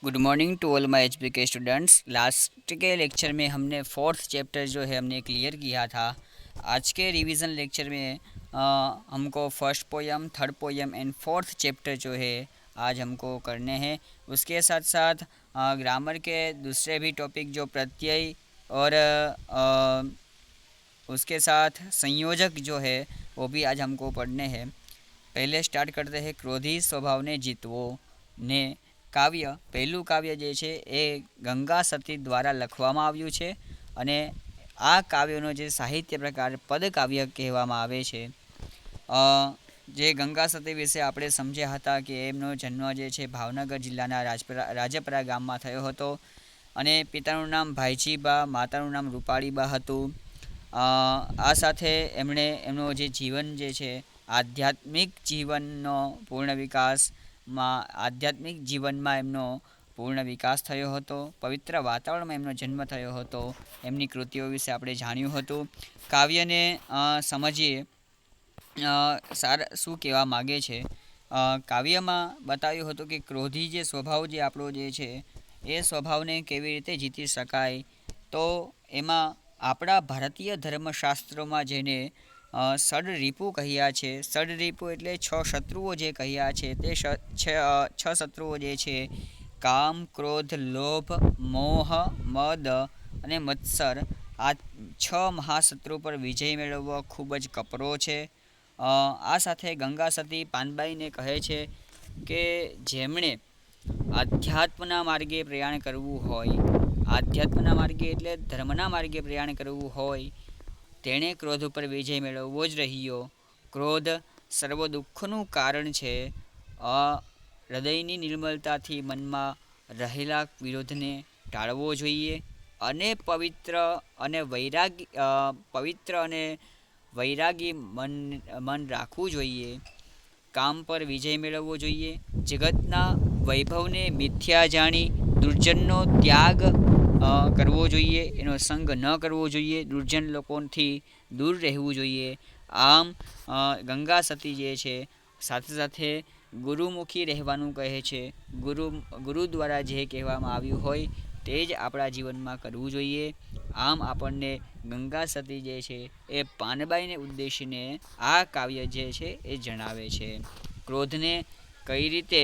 Good morning to all my HBK students. Last के lecture में हमने फोर्थ चैप्टर जो है हमने क्लियर किया था। आज के रिवीजन लेक्चर में हमको first poem, third poem and fourth chapter जो है आज हमको करने हैं। उसके साथ साथ ग्रामर के दूसरे भी टॉपिक जो प्रत्यय और उसके साथ संयोजक जो है वो भी आज हमको पढ़ने हैं। पहले स्टार्ट करते हैं क्रोधी स्वभावने જીતવો ને કાવ્ય। પહેલું કાવ્ય જે છે એ ગંગા સતી દ્વારા લખવામાં આવ્યું છે અને આ કાવ્યનો જે સાહિત્ય પ્રકાર પદકાવ્ય કહેવામાં આવે છે। અ, જે ગંગા સતી વિશે આપણે સમજ્યા હતા કે એમનો જન્મ જે છે ભાવનગર જિલ્લાના રાજપરા ગામમાં થયો હતો અને પિતાનું નામ ભાઈજીબા, માતાનું નામ રૂપાળીબા હતું। આ સાથે એમણે એમનો જે જીવન જે છે આધ્યાત્મિક જીવનનો પૂર્ણ વિકાસમાં આધ્યાત્મિક જીવનમાં એમનો પૂર્ણ વિકાસ થયો હતો। પવિત્ર વાતાવરણમાં એમનો જન્મ થયો હતો। એમની કૃતિઓ વિશે આપણે જાણ્યું હતું। કાવ્યને સમજીએ શું કહેવા માગે છે। કાવ્યમાં બતાવ્યું હતું કે ક્રોધી જે સ્વભાવ જે આપણો જે છે એ સ્વભાવને કેવી રીતે જીતી શકાય। તો એમાં આપણા ભારતીય ધર્મશાસ્ત્રોમાં જેને ષડરીપુ કહ્યા છે, ષડરીપુ એટલે છ શત્રુઓ જે કહ્યા છે તે છ શત્રુઓ જે છે કામ, ક્રોધ, લોભ, મોહ, મદ અને મત્સર, આ છ મહાશત્રુ પર વિજય મેળવવો ખૂબ જ કપરો છે। આ સાથે ગંગા સતી પાનબાઈને કહે છે કે જેમણે આધ્યાત્મના માર્ગે પ્રયાણ કરવું હોય, આધ્યાત્મના માર્ગે એટલે ધર્મના માર્ગે પ્રયાણ કરવું હોય તેણે ક્રોધ ઉપર વિજય મેળવવો જ રહ્યો। ક્રોધ સર્વ દુઃખનું કારણ છે। હૃદયની નિર્મલતાથી મનમાં રહેલા વિરોધને ટાળવો જોઈએ અને પવિત્ર અને વૈરાગી મન રાખવું જોઈએ। કામ પર વિજય મેળવવો જોઈએ। જગતના વૈભવને મિથ્યા જાણી દુર્જનનો ત્યાગ કરવો જોઈએ, એનો સંગ ન કરવો જોઈએ, દુર્જન લોકોથી દૂર રહેવું જોઈએ। આમ ગંગા સતી જે છે સાથે સાથે ગુરુમુખી રહેવાનું કહે છે। ગુરુ દ્વારા જે કહેવામાં આવ્યું હોય તે જ આપણા જીવનમાં કરવું જોઈએ। આમ આપણને ગંગા સતી જે છે એ પાનબાઈને ઉદ્દેશીને આ કાવ્ય જે છે એ જણાવે છે। ક્રોધને કઈ રીતે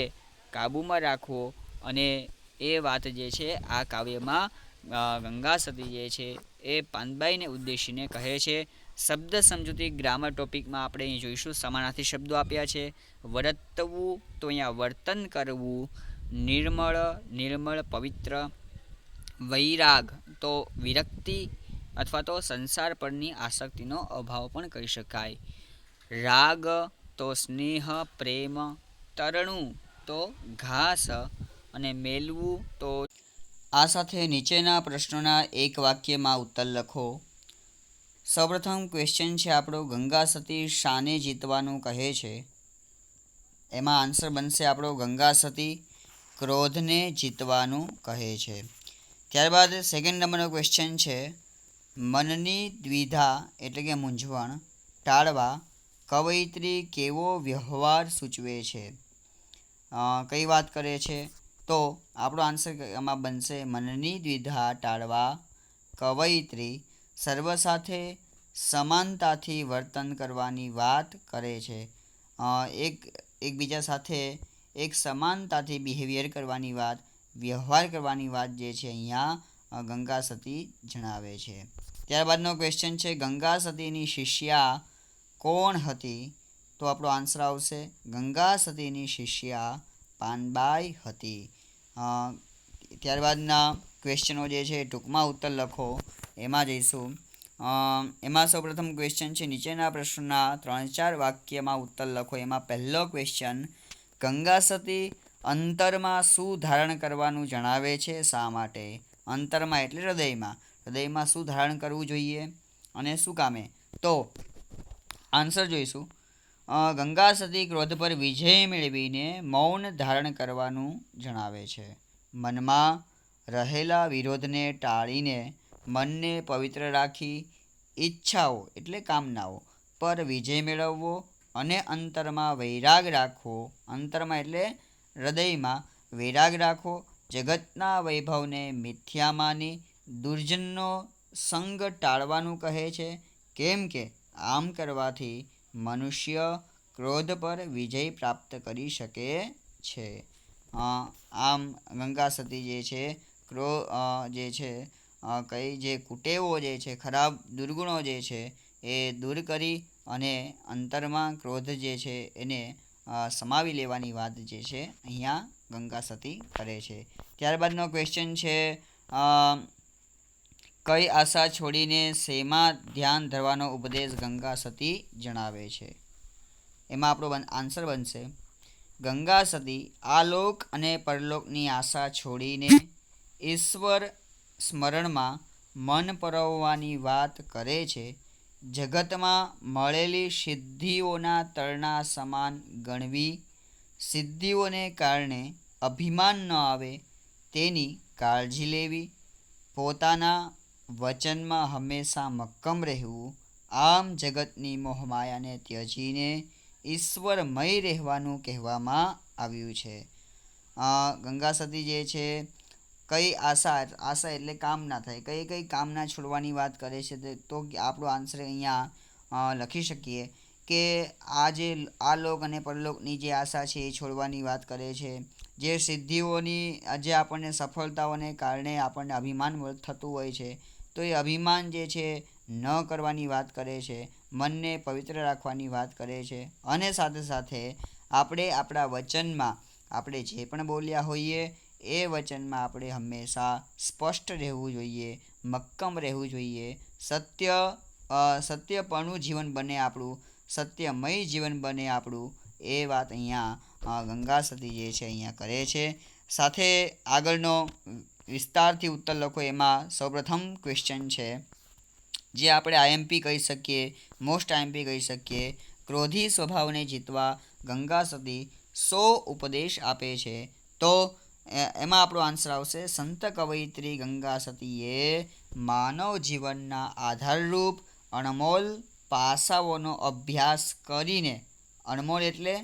કાબૂમાં રાખવો અને એ વાત જે છે આ કાવ્યમાં ગંગા સતી જે છે એ પાનબાઈને ઉદ્દેશીને કહે છે। શબ્દ સમજૂતી ગ્રામર ટોપિકમાં આપણે અહીં જોઈશું। સમાનાર્થી શબ્દો આપ્યા છે। વર્તવું તો અહીંયા વર્તન કરવું, નિર્મળ પવિત્ર, વૈરાગ તો વિરક્તિ અથવા તો સંસાર પરની આસક્તિનો અભાવ પણ કહી શકાય। રાગ તો સ્નેહ પ્રેમ, તરણું તો ઘાસ અને મેલવું તો। આ સાથે નીચેના પ્રશ્નોના એક વાક્યમાં ઉત્તર લખો। સૌપ્રથમ ક્વેશ્ચન છે આપણો, ગંગા સતી શાને જીતવાનું કહે છે? એમાં આન્સર બનશે આપણો ગંગા સતી ક્રોધને જીતવાનું કહે છે। ત્યારબાદ સેકન્ડ નંબરનો ક્વેશ્ચન છે, મનની દ્વિધા એટલે કે મૂંઝવણ ટાળવા કવયિત્રી કેવો વ્યવહાર સૂચવે છે? કઈ વાત કરે છે? તો આપણો આન્સર એમાં બનશે મનની દ્વિધા ટાળવા કવયિત્રી સર્વ સાથે સમાનતાથી વર્તન કરવાની વાત કરે છે। એકબીજા સાથે એક સમાનતાથી બિહેવિયર કરવાની વાત, વ્યવહાર કરવાની વાત જે છે અહીંયા ગંગા સતી જણાવે છે। ત્યારબાદનો ક્વેશ્ચન છે, ગંગા સતીની શિષ્યા કોણ હતી? તો આપણો આન્સર આવશે ગંગા સતીની શિષ્યા પાનબાઈ હતી। ત્યારબાદના ક્વેશ્ચનો જે છે ટૂંકમાં ઉત્તર લખો, એમાં જઈશું। એમાં સૌપ્રથમ ક્વેશ્ચન છે, નીચેના પ્રશ્નના 3-4 વાક્યમાં ઉત્તર લખો। એમાં પહેલો ક્વેશ્ચન, ગંગા સતી અંતરમાં શું ધારણ કરવાનું જણાવે છે, શા માટે? અંતરમાં એટલે હૃદયમાં શું ધારણ કરવું જોઈએ અને શું કામે? તો આન્સર જોઈશું, ગંગા સતી ક્રોધ પર વિજય મેળવીને મૌન ધારણ કરવાનું જણાવે છે। મનમાં રહેલા વિરોધને ટાળીને મનને પવિત્ર રાખી ઈચ્છાઓ એટલે કામનાઓ પર વિજય મેળવવો અને અંતરમાં વૈરાગ રાખવો, અંતરમાં એટલે હૃદયમાં વૈરાગ રાખવો જગતના વૈભવને મિથ્યા માની દુર્જનનો સંગ ટાળવાનું કહે છે, કેમ કે આમ કરવાથી મનુષ્ય ક્રોધ પર વિજય પ્રાપ્ત કરી શકે છે. આમ ગંગા સતી જે છે જે છે કઈ જે કુટેવો જે છે, ખરાબ દુર્ગુણો જે છે એ દૂર કરી અને અંતરમાં ક્રોધ જે છે એને સમાવી લેવાની વાત જે છે અહીંયા ગંગા સતી કરે છે. ત્યારબાદનો ક્વેશ્ચન છે, કઈ આશા છોડીને શેમાં ધ્યાન ધરવાનો ઉપદેશ ગંગા સતી જણાવે છે? એમાં આપણો આન્સર બનશે ગંગા સતી આલોક અને પરલોકની આશા છોડીને ઈશ્વર સ્મરણમાં મન પરોવવાની વાત કરે છે. જગતમાં મળેલી સિદ્ધિઓના તરણા સમાન ગણવી, સિદ્ધિઓને કારણે અભિમાન ન આવે તેની કાળજી લેવી, પોતાના વચનમાં હંમેશા મક્કમ રહેવું, આમ જગતની મોહમાયાને ત્યજીને ઈશ્વરમય રહેવાનું કહેવામાં આવ્યું છે. ગંગા સતી જે છે કઈ આશા એટલે કામના થાય, કઈ કઈ કામના છોડવાની વાત કરે છે, તો આપણો આન્સર અહીંયા લખી શકીએ કે આ લોક અને પરલોકની જે આશા છે એ છોડવાની વાત કરે છે. જે સિદ્ધિઓની જે આપણને સફળતાઓને કારણે આપણને અભિમાન થતું હોય છે, તો એ અભિમાન જે છે ન કરવાની વાત કરે છે. મનને પવિત્ર રાખવાની વાત કરે છે. અને સાથે સાથે આપણે આપણા વચનમાં આપણે જે પણ બોલ્યા હોઈએ એ વચનમાં આપણે હંમેશા સ્પષ્ટ રહેવું જોઈએ, મક્કમ રહેવું જોઈએ. સત્યપણું જીવન બને આપણું, સત્યમય જીવન બને આપણું, એ વાત અહીંયા ગંગા સતી જે છે અહીંયા કરે છે. સાથે આગળનો વિસ્તારથી ઉત્તર લખો. એમાં સૌપ્રથમ ક્વેશ્ચન છે જે આપણે આઈએમપી કહી શકીએ, મોસ્ટ આઈએમપી કહી શકીએ. ક્રોધી સ્વભાવને જીતવા ગંગા સતી 100 ઉપદેશ આપે છે. તો એમાં આપણો આન્સર આવશે સંત કવયિત્રી ગંગા સતીએ માનવ જીવનના આધારરૂપ અણમોલ પાસાઓનો અભ્યાસ કરીને, અણમોલ એટલે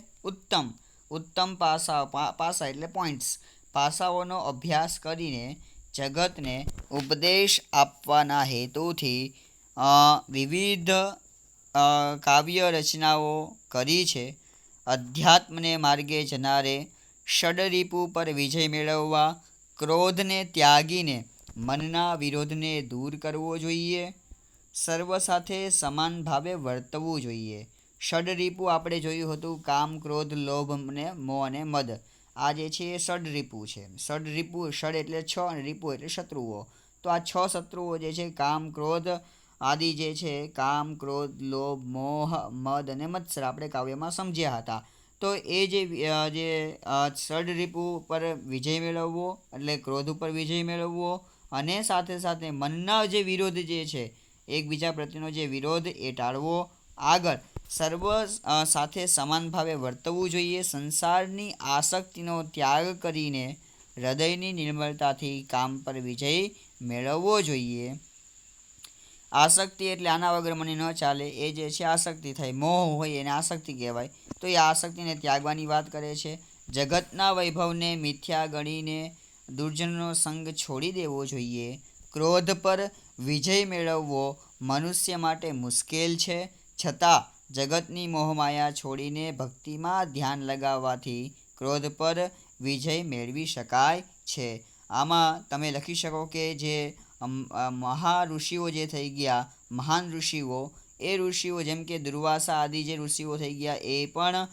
ઉત્તમ પાસા એટલે પોઈન્ટ્સ, પાસાઓનો અભ્યાસ કરીને જગતને ઉપદેશ આપવાના હેતુથી વિવિધ કાવ્ય રચનાઓ કરી છે. અધ્યાત્મને માર્ગે જનારે ષડરીપુ પર વિજય મેળવવા ક્રોધને ત્યાગીને મનના વિરોધને દૂર કરવો જોઈએ. સર્વ સાથે સમાન ભાવે વર્તવું જોઈએ. ષડરીપુ આપણે જોયું હતું કામ, ક્રોધ, લોભ અને મોહ અને મદ. આ જે છે એ ષડરીપુ છે. ષડ એટલે 6 અને રીપુ એટલે શત્રુઓ. તો આ 6 શત્રુઓ જે છે કામ, ક્રોધ આદિ જે છે, કામ, ક્રોધ, લોભ, મોહ, મદ અને મત્સર આપણે કાવ્યમાં સમજ્યા હતા. તો એ જે ષડરીપુ પર વિજય મેળવવો એટલે ક્રોધ ઉપર વિજય મેળવવો, અને સાથે સાથે મનના જે વિરોધ જે છે, એકબીજા પ્રત્યેનો જે વિરોધ એ ટાળવો. આગળ સર્વ સાથે સમાન ભાવે વર્તવું જોઈએ. સંસારની આસક્તિનો ત્યાગ કરીને હૃદયની નિર્મળતાથી કામ પર વિજય મેળવવો જોઈએ. આસક્તિ એટલે આના વગર મને ન ચાલે, એ જે છે આસક્તિ થાય. મોહ હોય એને આસક્તિ કહેવાય. તો એ આસક્તિને ત્યાગવાની વાત કરે છે. જગતના વૈભવને મિથ્યા ગણીને દુર્જનનો સંગ છોડી દેવો જોઈએ. ક્રોધ પર વિજય મેળવવો મનુષ્ય માટે મુશ્કેલ છે, છતાં જગતની મોહમાયા છોડીને ભક્તિમાં ધ્યાન લગાવવાથી ક્રોધ પર વિજય મેળવી શકાય છે. આમાં તમે લખી શકો કે જે મહાઋષિઓ જે થઈ ગયા, મહાન ઋષિઓ, એ ઋષિઓ જેમ કે દુર્વાસા આદિ જે ઋષિઓ થઈ ગયા એ પણ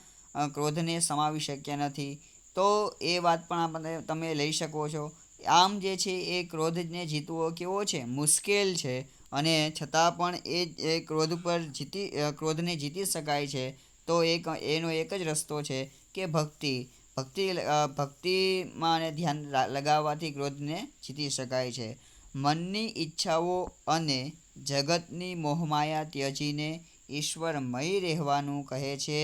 ક્રોધને સમાવી શક્યા નથી. તો એ વાત પણ તમે લઈ શકો છો. આમ જે છે એ ક્રોધને જીતવો કેવો છે, મુશ્કેલ છે, અને છતાં પણ એ ક્રોધને જીતી શકાય છે. તો એનો એક જ રસ્તો છે કે ભક્તિમાં ધ્યાન લગાવવાથી ક્રોધને જીતી શકાય છે. મનની ઈચ્છાઓ અને જગતની મોહમાયા ત્યજીને ઈશ્વરમય રહેવાનું કહે છે.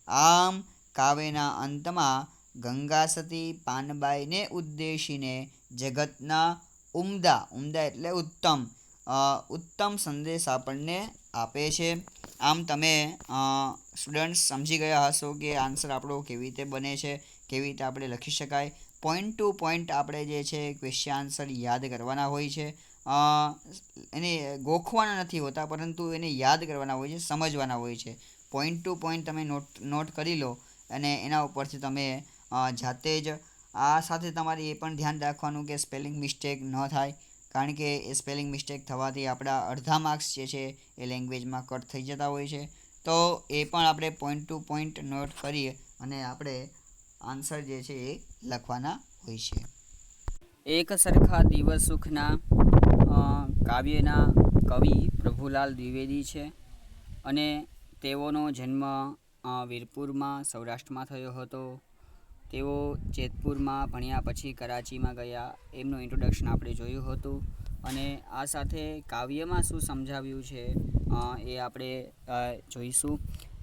આમ કાવ્યના અંતમાં ગંગા સતી પાનબાઈને ઉદ્દેશીને જગતના ઉમદા એટલે ઉત્તમ સંદેશ આપણને આપે છે. આમ તમે સ્ટુડન્ટ્સ સમજી ગયા હશો કે આન્સર આપણો કેવી રીતે બને છે, કેવી રીતે આપણે લખી શકાય. પોઈન્ટ ટુ પોઈન્ટ આપણે જે છે ક્વેશ્ચન આન્સર યાદ કરવાના હોય છે. એને ગોખવાના નથી હોતા, પરંતુ એને યાદ કરવાના હોય છે, સમજવાના હોય છે. પોઈન્ટ ટુ પોઈન્ટ તમે નોટ કરી લો અને એના ઉપરથી તમે જાતે જ આ સાથે તમારે એ પણ ધ્યાન રાખવાનું કે સ્પેલિંગ મિસ્ટેક ન થાય, કારણ કે એ સ્પેલિંગ મિસ્ટેક થવાથી આપણા અડધા માર્ક્સ જે છે એ લેંગ્વેજમાં કટ થઈ જતા હોય છે. તો એ પણ આપણે પોઈન્ટ ટુ પોઈન્ટ નોટ કરી અને આપણે આન્સર જે છે એ લખવાના હોય છે. એક સરખા દિવસ સુખના કાવ્યના કવિ પ્રભુલાલ દ્વિવેદી છે અને તેઓનો જન્મ વીરપુરમાં સૌરાષ્ટ્રમાં થયો હતો. તેઓ જેતપુરમાં ભણ્યા પછી કરાચીમાં ગયા. એમનું ઇન્ટ્રોડક્શન આપણે જોયું હતું અને આ સાથે કાવ્યમાં શું સમજાવ્યું છે એ આપણે જોઈશું.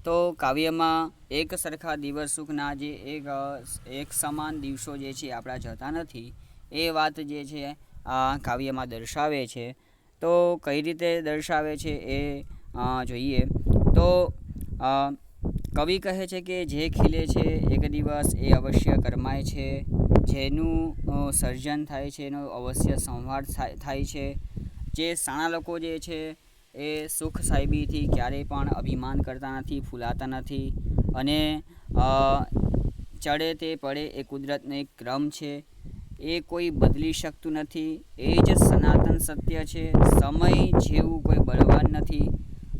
તો કાવ્યમાં એક સરખા દિવસ સુખના જે એક સમાન દિવસો જે છે આપણા જતા નથી, એ વાત જે છે આ કાવ્યમાં દર્શાવે છે. તો કઈ રીતે દર્શાવે છે એ જોઈએ. તો કવિ કહે છે કે જે ખીલે છે એક દિવસ એ અવશ્ય કરમાય છે, જેનું સર્જન થાય છે એનો અવશ્ય સંહાર થાય છે. જે શાણા લોકો જે છે એ સુખ સાહેબીથી ક્યારેય પણ અભિમાન કરતા નથી, ફૂલાતા નથી અને ચડે તે પડે એ કુદરતનો એક ક્રમ છે, એ કોઈ બદલી શકતું નથી. એ જ સનાતન સત્ય છે. સમય જેવું કોઈ બળવાન નથી.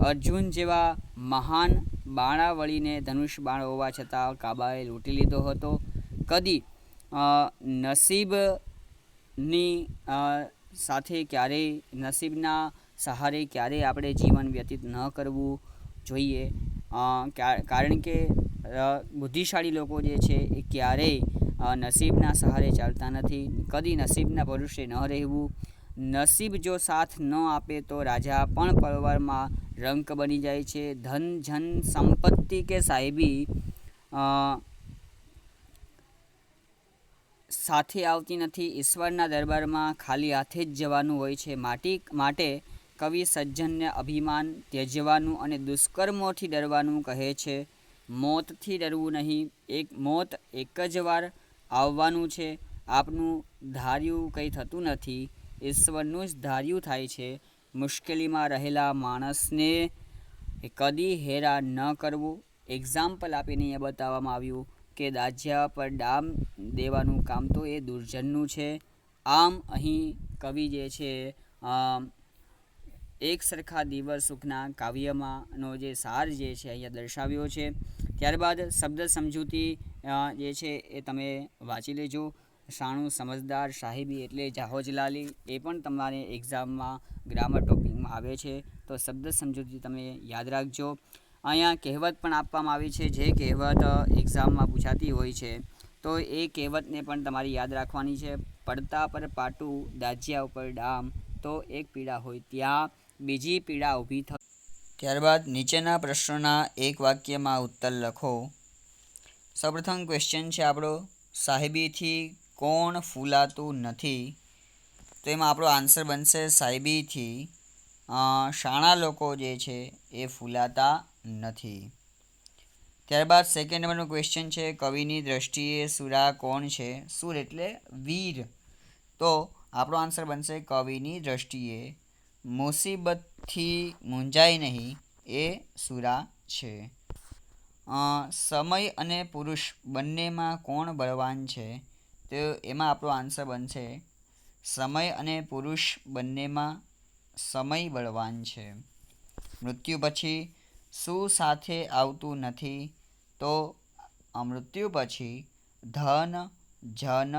અર્જુન જેવા મહાન બાણાવળીને ધનુષ બાણ હોવા છતાં કાબાએ લૂંટી લીધો હતો. કદી નસીબની સાથે ક્યારેય, નસીબના સહારે ક્યારેય આપણે જીવન વ્યતીત ન કરવું જોઈએ. કારણ કે બુદ્ધિશાળી લોકો જે છે એ ક્યારેય નસીબના સહારે ચાલતા નથી. કદી નસીબના ભરોસે ન રહેવું. નસીબ જો સાથ ન આપે તો રાજા પણ પલવારમાં રંક બની જાય છે. ધન જન સંપત્તિ કે સાહેબી સાથે આવતી નથી. ઈશ્વરના દરબારમાં ખાલી હાથે જ જવાનું હોય છે. માટે કવિ સજ્જનને અભિમાન ત્યજવાનું અને દુષ્કર્મોથી ડરવાનું કહે છે. મોતથી ડરવું નહીં. મોત એક જ વાર આવવાનું છે. આપનું ધાર્યું કંઈ થતું નથી, ઈશ્વરનું જ ધાર્યું થાય છે. મુશ્કેલીમાં રહેલા માણસને કદી હેરાન ન કરવું. એક્ઝામ્પલ આપીને અહીંયા બતાવવામાં આવ્યું કે દાઝ્યા પર ડામ દેવાનું કામ તો એ દુર્જનનું છે. આમ અહીં કવિ જે છે એક સરખા દિવસ સુખના કાવ્યમાંનો જે સાર જે છે અહીંયા દર્શાવ્યો છે. ત્યારબાદ શબ્દ સમજૂતી જે છે એ તમે વાંચી લેજો. શાણું સમજદાર સાહેબી એટલે જાહોજલાલી, એ પણ તમારે એક્ઝામમાં ગ્રામર ટોપિકમાં આવે છે. તો શબ્દ સમજૂતી તમે યાદ રાખજો. અહીંયા કહેવત પણ આપવામાં આવી છે, જે કહેવત એક્ઝામમાં પૂછાતી હોય છે. તો એ કહેવતને પણ તમારે યાદ રાખવાની છે. પડતા પર પાટું, દાઝ્યા ઉપર ડામ, તો એક પીડા હોય ત્યાં બીજી પીડા ઊભી થશે. ત્યારબાદ નીચેના પ્રશ્નોના એક વાક્યમાં ઉત્તર લખો. સૌપ્રથમ ક્વેશ્ચન છે આપણો, સાહેબીથી કોણ ફૂલાતું નથી? તો એમાં આપણો આન્સર બનશે સાહેબીથી શાણા લોકો જે છે એ ફૂલાતા નથી. ત્યારબાદ સેકન્ડ નંબરનો ક્વેશ્ચન છે, કવિની દ્રષ્ટિએ સુરા કોણ છે? સુર એટલે વીર. તો આપણો આન્સર બનશે કવિની દ્રષ્ટિએ મુસીબતથી મૂંઝાય નહીં એ સુરા છે. સમય અને પુરુષ બંનેમાં કોણ બળવાન છે? તો એમાં આપણો આન્સર બનશે સમય અને પુરુષ બંનેમાં સમય બળવાન છે. મૃત્યુ પછી શું સાથે આવતું નથી? તો મૃત્યુ પછી ધન, જન,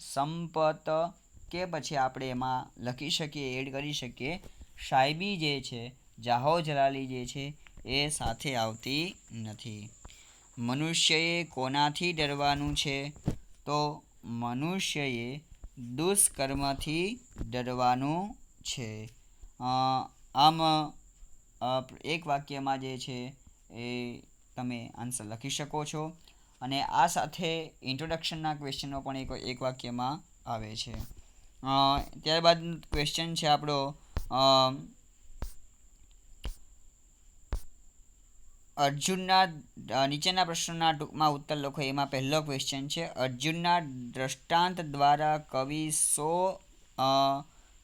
સંપત કે પછી આપણે એમાં લખી શકીએ, એડ કરી શકીએ સાહેબી જે છે, જાહો જલાલી જે છે એ સાથે આવતી નથી. મનુષ્યએ કોનાથી ડરવાનું છે? તો મનુષ્યએ દુષ્કર્મથી ડરવાનું છે. આમ એક વાક્યમાં જે છે એ તમે આન્સર લખી શકો છો. અને આ સાથે ઇન્ટ્રોડક્શનના ક્વેશ્ચનો પણ એક વાક્યમાં આવે છે. ત્યારબાદ ક્વેશ્ચન છે આપણો, અર્જુનના નીચેના પ્રશ્નોના ટૂંકમાં ઉત્તર લખો. એમાં પહેલો ક્વેશ્ચન છે, અર્જુનના દ્રષ્ટાંત દ્વારા કવિ શો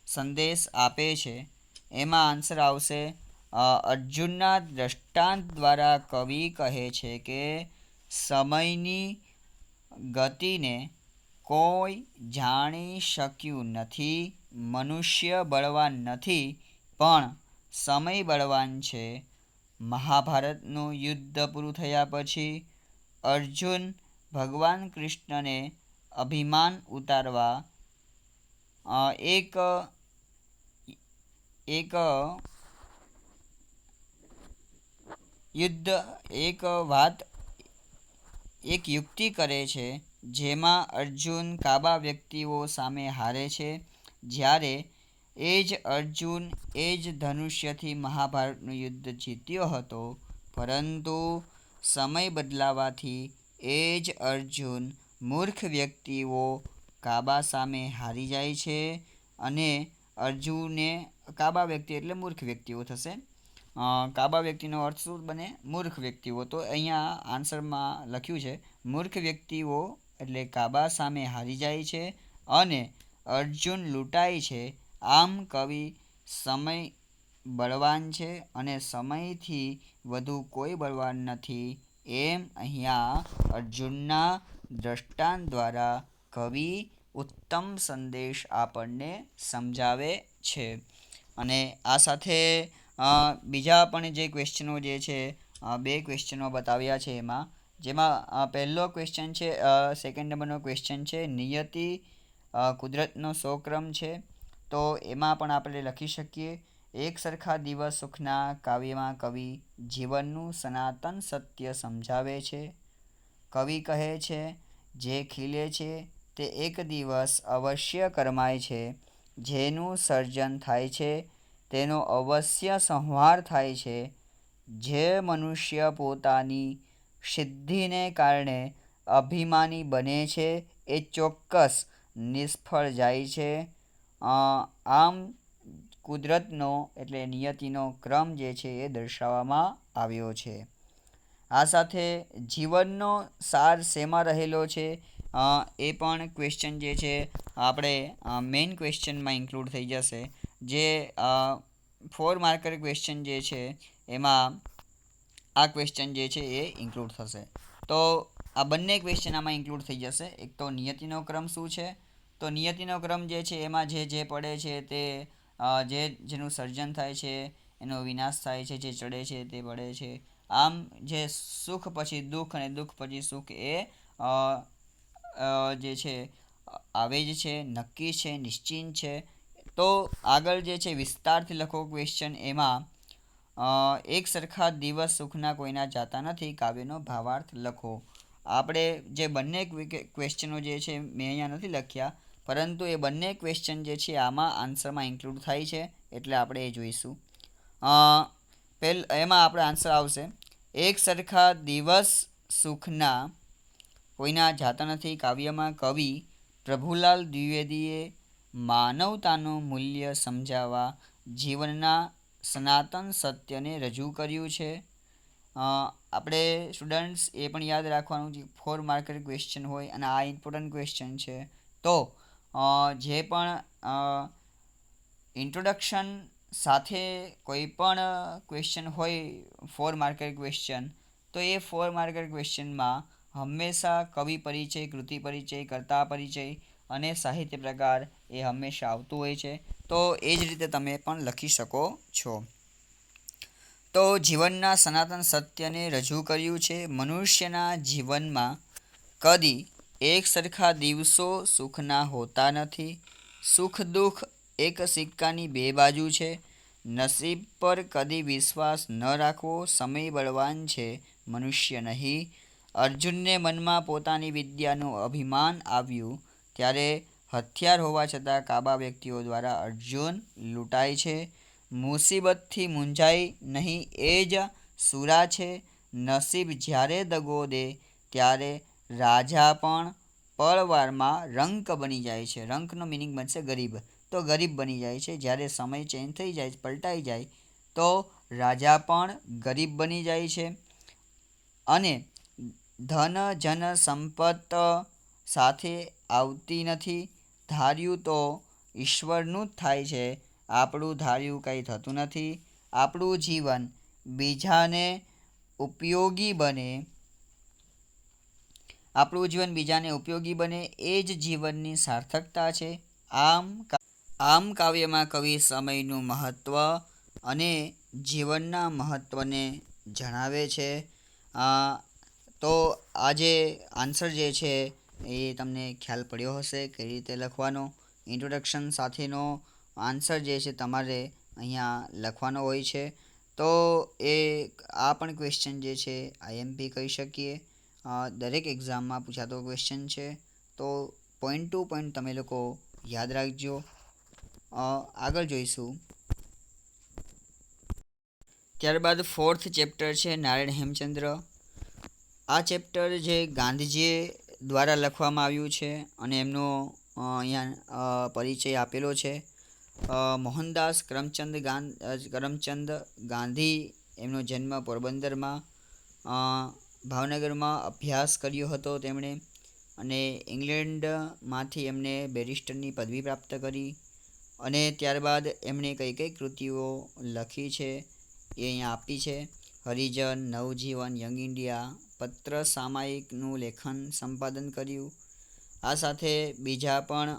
સંદેશ આપે છે? એમાં આન્સર આવશે અર્જુનના દ્રષ્ટાંત દ્વારા કવિ કહે છે કે સમયની ગતિને કોઈ જાણી શક્યું નથી. મનુષ્ય બળવાન નથી, પણ સમય બળવાન છે. મહાભારતનું યુદ્ધ પૂરું થયા પછી અર્જુન ભગવાન કૃષ્ણને અભિમાન ઉતારવા એક એક યુદ્ધ એક વાત એક યુક્તિ કરે છે, જેમાં અર્જુન કાબા વ્યક્તિઓ સામે હારે છે. જ્યારે એ જ અર્જુન એ જ ધનુષ્યથી મહાભારતનું યુદ્ધ જીત્યો હતો, પરંતુ સમય બદલાવાથી એ જ અર્જુન મૂર્ખ વ્યક્તિઓ કાબા સામે હારી જાય છે. અને અર્જુને કાબા વ્યક્તિ એટલે મૂર્ખ વ્યક્તિઓ થશે. કાબા વ્યક્તિનો અર્થ શું બને? મૂર્ખ વ્યક્તિઓ. તો અહીંયા આન્સરમાં લખ્યું છે મૂર્ખ વ્યક્તિઓ એટલે કાબા સામે હારી જાય છે અને અર્જુન લૂંટાય છે. આમ કવિ સમય બળવાન છે અને સમયથી વધુ કોઈ બળવાન નથી, એમ અહીંયા અર્જુનના દ્રષ્ટાંત દ્વારા કવિ ઉત્તમ સંદેશ આપણને સમજાવે છે. અને આ સાથે બીજા પણ જે ક્વેશ્ચનો જે છે, બે ક્વેશ્ચનો બતાવ્યા છે એમાં, જેમાં પહેલો ક્વેશ્ચન છે, સેકન્ડ નંબરનો ક્વેશ્ચન છે, નિયતિ કુદરતનો સો ક્રમ છે. તો એમાં પણ આપણે લખી શકીએ, એક સરખા દિવસ સુખના કાવ્યમાં કવિ જીવનનું સનાતન સત્ય સમજાવે છે. કવિ કહે છે, જે ખીલે છે તે એક દિવસ અવશ્ય કરમાય છે. જેનું સર્જન થાય છે તેનો અવશ્ય સંહાર થાય છે. જે મનુષ્ય પોતાની સિદ્ધિને કારણે અભિમાની બને છે એ ચોક્કસ નિષ્ફળ જાય છે. આમ કુદરતનો એટલે નિયતિનો ક્રમ જે છે એ દર્શાવવામાં આવ્યો છે. આ સાથે જીવનનો સાર શેમાં રહેલો છે એ પણ ક્વેશ્ચન જે છે આપણે મેઇન ક્વેશ્ચનમાં ઇન્ક્લુડ થઈ જશે. જે 4 માર્કર ક્વેશ્ચન જે છે એમાં આ ક્વેશ્ચન જે છે એ ઇન્ક્લુડ થશે. તો આ બંને ક્વેશ્ચન આમાં ઇન્ક્લુડ થઈ જશે. એક તો નિયતિનો ક્રમ શું છે? તો નિયતિનો ક્રમ જે છે એમાં જે પડે છે તે જેનું સર્જન થાય છે એનો વિનાશ થાય છે, જે ચડે છે તે પડે છે. આમ જે સુખ પછી દુઃખ અને દુઃખ પછી સુખ એ જે છે આવે જ છે, નક્કી છે, નિશ્ચિત છે. તો આગળ જે છે વિસ્તારથી લખો ક્વેશ્ચન. એમાં એક સરખા દિવસ સુખના કોઈના જાતા નથી, કાવ્યનો ભાવાર્થ લખો. આપણે જે બંને ક્વેશ્ચનો જે છે મેં અહીંયા નથી લખ્યા, પરંતુ એ બંને ક્વેશ્ચન જે છે આમાં આન્સરમાં ઇન્ક્લુડ થાય છે, એટલે આપણે એ જોઈશું. એમાં આપણે આન્સર આવશે, એક સરખા દિવસ સુખના કોઈના જાતા નથી કાવ્યમાં કવિ પ્રભુલાલ દ્વિવેદીએ માનવતાનું મૂલ્ય સમજાવવા જીવનના સનાતન સત્યને રજૂ કર્યું છે. આપણે સ્ટુડન્ટ્સ એ પણ યાદ રાખવાનું છે, 4 માર્કર ક્વેશ્ચન હોય અને આ ઇમ્પોર્ટન્ટ ક્વેશ્ચન છે. તો જે પણ ઇન્ટ્રોડક્શન સાથે કોઈ પણ ક્વેશ્ચન હોય 4 માર્કર ક્વેશ્ચન, તો એ 4 માર્કર ક્વેશ્ચનમાં હંમેશા કવિ પરિચય, કૃતિ પરિચય, કર્તા પરિચય અને સાહિત્ય પ્રકાર એ હંમેશા આવતું હોય છે. તો એ જ રીતે તમે પણ લખી શકો છો. તો જીવનના સનાતન સત્યને રજૂ કર્યું છે. મનુષ્યના જીવનમાં કદી એક સરખા દિવસો સુખના હોતા નથી. સુખ દુઃખ એક સિક્કાની બે બાજુ છે. નસીબ પર કદી વિશ્વાસ ન રાખવો. સમય બળવાન છે, મનુષ્ય નહીં. અર્જુનને મનમાં પોતાની વિદ્યાનું અભિમાન આવ્યું ત્યારે હથિયાર હોવા છતાં કાબા વ્યક્તિઓ દ્વારા અર્જુન લૂંટાય છે. મુસીબતથી મૂંઝાય નહીં એ જ સુરા છે. નસીબ જ્યારે દગો દે ત્યારે રાજા પણ પળવારમાં રંક બની જાય છે. રંકનો મિનિંગ બનશે ગરીબ. તો ગરીબ બની જાય છે. જ્યારે સમય ચેન્જ થઈ જાય, પલટાઈ જાય, તો રાજા પણ ગરીબ બની જાય છે. અને ધન જન સંપત સાથે આવતી નથી. ધાર્યું તો ઈશ્વરનું જ થાય છે. આપણું ધાર્યું કંઈ થતું નથી. આપણું જીવન બીજાને ઉપયોગી બને એ જ જીવનની સાર્થકતા છે. આમ કાવ્યમાં કવિ સમયનું મહત્ત્વ અને જીવનના મહત્ત્વને જણાવે છે. તો આ જે આન્સર જે છે એ તમને ખ્યાલ પડ્યો હશે કઈ રીતે લખવાનો. ઇન્ટ્રોડક્શન સાથેનો આન્સર જે છે તમારે અહીંયા લખવાનો હોય છે. તો આ પણ ક્વેશ્ચન જે છે IMP કહી શકીએ. દરેક એક્ઝામમાં પૂછાતો ક્વેશ્ચન છે. તો પોઈન્ટ ટુ પોઈન્ટ તમે લોકો યાદ રાખજો. આગળ જોઈશું. ત્યારબાદ 4th ચેપ્ટર છે નારાયણ હેમચંદ્ર. આ ચેપ્ટર જે ગાંધીજી દ્વારા લખવામાં આવ્યું છે અને એમનો અહીંયા પરિચય આપેલો છે. મોહનદાસ કરમચંદ ગાંધી, એમનો જન્મ પોરબંદરમાં, ભાવનગરમાં અભ્યાસ કર્યો હતો તેમણે અને ઇંગ્લેન્ડમાંથી એમને બેરિસ્ટરની પદવી પ્રાપ્ત કરી. અને ત્યારબાદ એમણે કઈ કઈ કૃતિઓ લખી છે એ અહીંયા આપી છે. હરિજન, નવજીવન, યંગ ઇન્ડિયા, પત્ર સામાયિકનું લેખન સંપાદન કર્યું. આ સાથે બીજા પણ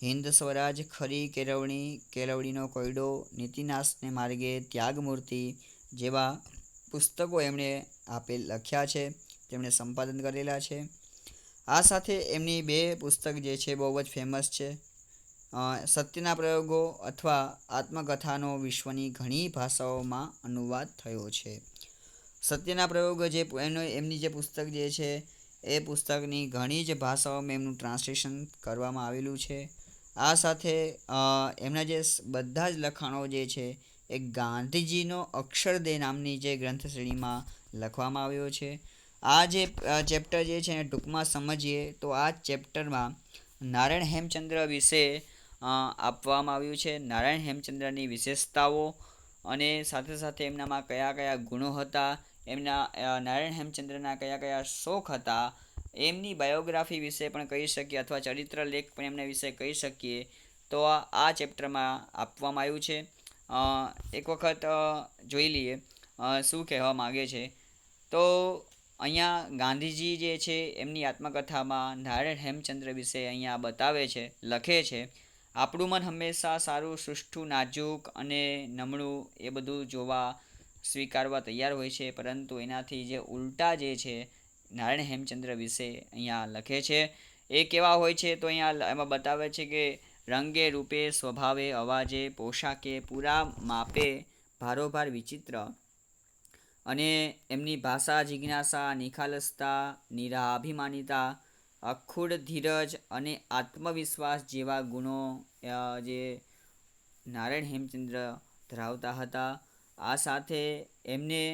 હિન્દ સ્વરાજ, ખરી કેળવણી, કેળવણીનો કોયડો, નીતિનાશને માર્ગે, ત્યાગમૂર્તિ જેવા પુસ્તકો એમણે લખ્યા છે, તેમણે સંપાદન કરેલા છે. આ સાથે એમની 2 પુસ્તક જે છે બહુ જ ફેમસ છે. સત્યના પ્રયોગો અથવા આત્મકથાનો વિશ્વની ઘણી ભાષાઓમાં અનુવાદ થયો છે. સત્યના પ્રયોગ એમની જે પુસ્તક જે છે એ પુસ્તકની ઘણી જ ભાષાઓમાં એમનું ટ્રાન્સલેશન કરવામાં આવેલું છે. આ સાથે એમના જે બધા જ લખાણો જે છે એ ગાંધીજીનો અક્ષરદેહ નામની જે ગ્રંથ શ્રેણીમાં લખવામાં આવ્યો છે. આ જે ચેપ્ટર જે છે એને ટૂંકમાં સમજીએ તો આ ચેપ્ટરમાં નારાયણ હેમચંદ્ર વિશે આપવામાં આવ્યું છે. નારાયણ હેમચંદ્રની વિશેષતાઓ અને સાથે સાથે એમનામાં કયા કયા ગુણો હતા, નારાયણ હેમચંદ્રના કયા કયા શોખ હતા, એમની બાયોગ્રાફી વિશે પણ કહી શકીએ અથવા ચરિત્ર લેખ પણ એમના વિશે કહી શકીએ. તો આ ચેપ્ટરમાં આપવામાં આવ્યું છે. એક વખત જોઈ લઈએ શું કહેવા માગે છે. તો અહીંયા ગાંધીજી જે છે એમની આત્મકથામાં નારાયણ હેમચંદ્ર વિશે અહીંયા બતાવે છે, લખે છે. આપણું મન હંમેશા સારું, સુષ્ઠું, નાજુક અને નમણું એ બધું જોવા સ્વીકારવા તૈયાર હોય છે, પરંતુ એનાથી જે ઉલટા જે છે નારાયણ હેમચંદ્ર વિશે અહીંયા લખે છે. એ કેવા હોય છે તો અહીંયા એમાં બતાવે છે કે રંગે રૂપે, સ્વભાવે, અવાજે, પોશાકે પૂરા માપે ભારોભાર વિચિત્ર, અને એમની ભાષા જિજ્ઞાસા, નિખાલસતા, નિરાભિમાનિતા, અખૂડ ધીરજ અને આત્મવિશ્વાસ જેવા ગુણો જે નારાયણ હેમચંદ્ર ધરાવતા હતા. આ સાથે એમને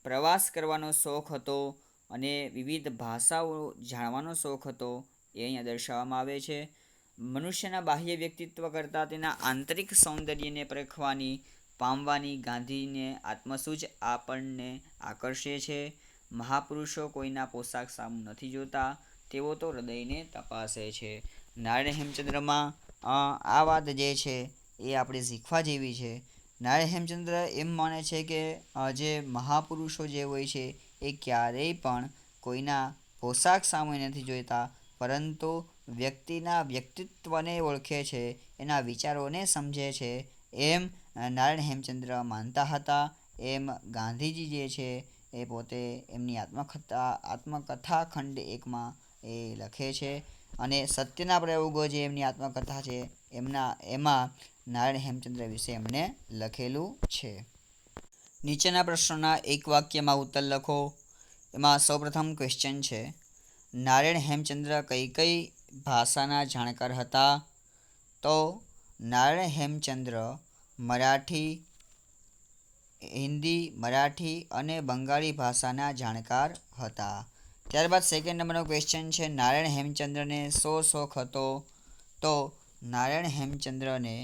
પ્રવાસ કરવાનો શોખ હતો અને વિવિધ ભાષાઓ જાણવાનો શોખ હતો એ અહીંયા દર્શાવવામાં આવે છે. મનુષ્યના બાહ્ય વ્યક્તિત્વ કરતાં તેના આંતરિક સૌંદર્યને પામવાની ગાંધીને આત્મસૂઝ આપણને આકર્ષે છે. મહાપુરુષો કોઈના પોશાક સામું નથી જોતા, તેઓ તો હૃદયને તપાસે છે. નારાયણ હેમચંદ્રમાં આ વાત જે છે એ આપણે શીખવા જેવી છે. નારાયણ હેમચંદ્ર એમ માને છે કે જે મહાપુરુષો જે હોય છે એ ક્યારેય પણ કોઈના પોશાક સામે નથી જોતા, પરંતુ વ્યક્તિના વ્યક્તિત્વને ઓળખે છે, એના વિચારોને સમજે છે. એમ નારાયણ હેમચંદ્ર માનતા હતા. એમ ગાંધીજી જે છે એ પોતે એમની આત્મકથા ખંડ 1માં એ લખે છે. અને સત્યના પ્રયોગો જે એમની આત્મકથા છે એમાં નારાયણ હેમચંદ્ર વિશે એમણે લખેલું છે. નીચેના પ્રશ્નોના એક વાક્યમાં ઉત્તર લખો. એમાં સૌપ્રથમ ક્વેશ્ચન છે, નારાયણ હેમચંદ્ર કઈ કઈ ભાષાના જાણકાર હતા? તો નારાયણ હેમચંદ્ર હિન્દી, મરાઠી અને બંગાળી ભાષાના જાણકાર હતા. ત્યારબાદ સેકન્ડ નંબરનો ક્વેશ્ચન છે, નારાયણ હેમચંદ્રને શો શોખ હતો? તો નારાયણ હેમચંદ્રને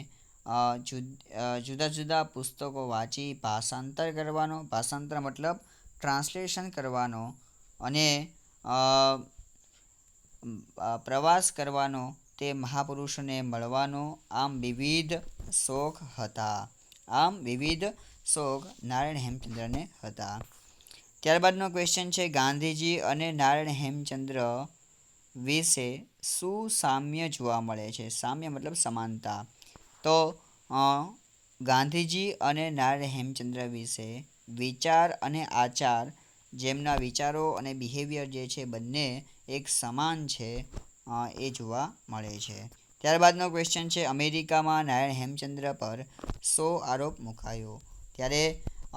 જુદા જુદા પુસ્તકો વાંચી ભાષાંતર કરવાનો, ભાષાંતર મતલબ ટ્રાન્સલેશન કરવાનો, અને પ્રવાસ કરવાનો, તે મહાપુરુષોને મળવાનો, આમ વિવિધ શોખ નારાયણ હેમચંદ્રને હતા. ત્યારબાદનો ક્વેશ્ચન છે, ગાંધીજી અને નારાયણ હેમચંદ્ર વિશે શું સામ્ય જોવા મળે છે? સામ્ય મતલબ સમાનતા. તો ગાંધીજી અને નારાયણ હેમચંદ્ર વિશે વિચાર અને આચાર, જેમના વિચારો અને બિહેવિયર જે છે બંને એક સમાન છે, એ જોવા મળે છે. ત્યારબાદનો ક્વેશ્ચન છે, અમેરિકામાં નારાયણ હેમચંદ્ર પર શો આરોપ મુકાયો? ત્યારે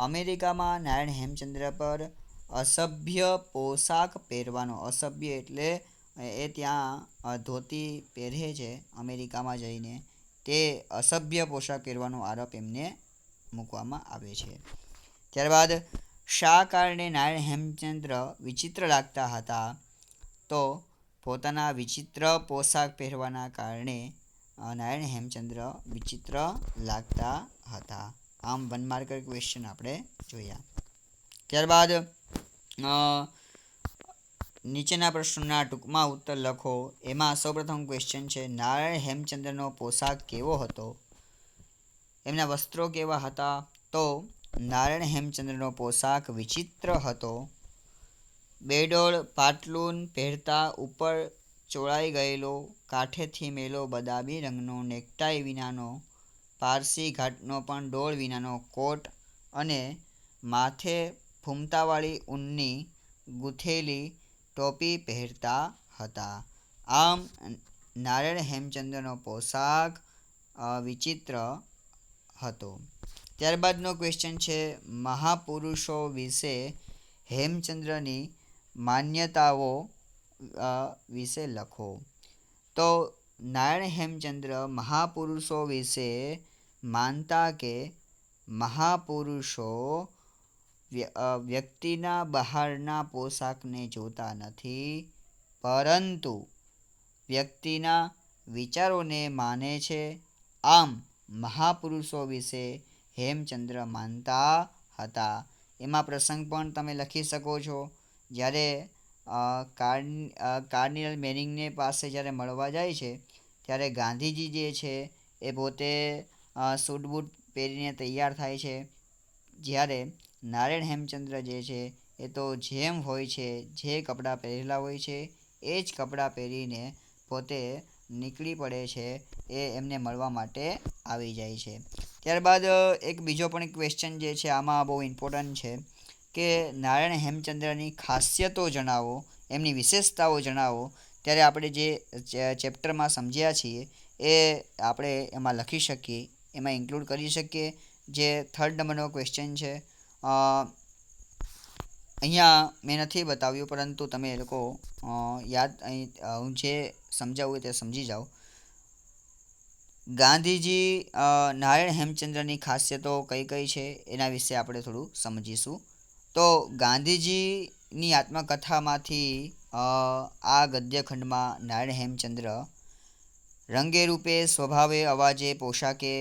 અમેરિકામાં નારાયણ હેમચંદ્ર પર અસભ્ય પોશાક પહેરવાનો, અસભ્ય એટલે એ ત્યાં ધોતી પહેરે છે અમેરિકામાં જઈને, તે અસભ્ય પોશાક પહેરવાનો આરોપ એમને મૂકવામાં આવે છે. ત્યારબાદ શા કારણે નારાયણ હેમચંદ્ર વિચિત્ર લાગતા હતા? તો પોતાના વિચિત્ર પોશાક પહેરવાના કારણે નારાયણ હેમચંદ્ર વિચિત્ર લાગતા હતા. આમ 1 માર્કર ક્વેશ્ચન આપણે જોયા. ત્યારબાદ નીચેના પ્રશ્નોના ટૂંકમાં ઉત્તર લખો. એમાં સૌપ્રથમ ક્વેશ્ચન છે, નારાયણ હેમચંદ્રનો પોશાક કેવો હતો? એમના વસ્ત્રો કેવા હતા? તો નારાયણ હેમચંદ્રનો પોશાક વિચિત્ર હતો. બેડોળ પાટલુન પહેરતા, ઉપર ચોળાઈ ગયેલો કાઠેથી મેલો બદામી રંગનો નેકટાઈ વિનાનો પારસી ઘાટનો પણ ડોળ વિનાનો કોટ, અને માથે ફૂમતાવાળી ઊનની ગૂંથેલી ટોપી પહેરતા હતા. આમ નારાયણ હેમચંદ્રનો પોશાક વિચિત્ર હતો. ત્યારબાદનો ક્વેશ્ચન છે, મહાપુરુષો વિશે હેમચંદ્રની માન્યતાઓ વિશે લખો. તો નારાયણ હેમચંદ્ર મહાપુરુષો વિશે માનતા કે મહાપુરુષો વ્યક્તિના બહારના પોશાકને જોતા નથી, પરંતુ વ્યક્તિના વિચારોને માને છે. આમ મહાપુરુષો વિશે હેમચંદ્ર માનતા હતા. એમાં પ્રસંગ પણ તમે લખી શકો છો. જ્યારે કાર્ડિનલ મેનિંગને પાસે જ્યારે મળવા જાય છે, ત્યારે ગાંધીજી જે છે એ પોતે સૂટ બૂટ પહેરીને તૈયાર થાય છે. જ્યારે નારાયણ હેમચંદ્ર જે છે એ તો જેમ હોય છે, જે કપડાં પહેરેલા હોય છે એ જ કપડાં પહેરીને પોતે નીકળી પડે છે, એ એમને મળવા માટે આવી જાય છે. ત્યારબાદ એક બીજો પણ ક્વેશ્ચન જે છે આમાં બહુ ઇમ્પોર્ટન્ટ છે કે નારાયણ હેમચંદ્રની ખાસિયતો જણાવો, એમની વિશેષતાઓ જણાવો. ત્યારે આપણે જે ચેપ્ટરમાં સમજ્યા છીએ એ આપણે એમાં લખી શકીએ, એમાં ઇન્ક્લુડ કરી શકીએ. જે 3rd નંબરનો ક્વેશ્ચન છે, અહીંયા મેં નથી બતાવ્યું, પરંતુ તમે એ લોકો યાદ હું જે સમજાવું તે સમજી જાઓ. ગાંધીજી નારાયણ હેમચંદ્રની ખાસિયતો કઈ કઈ છે એના વિશે આપણે થોડું સમજીશું. તો ગાંધીજીની આત્મકથામાંથી આ ગદ્યખંડમાં નારાયણ હેમચંદ્ર રંગે રૂપે, સ્વભાવે, અવાજે, પોશાકે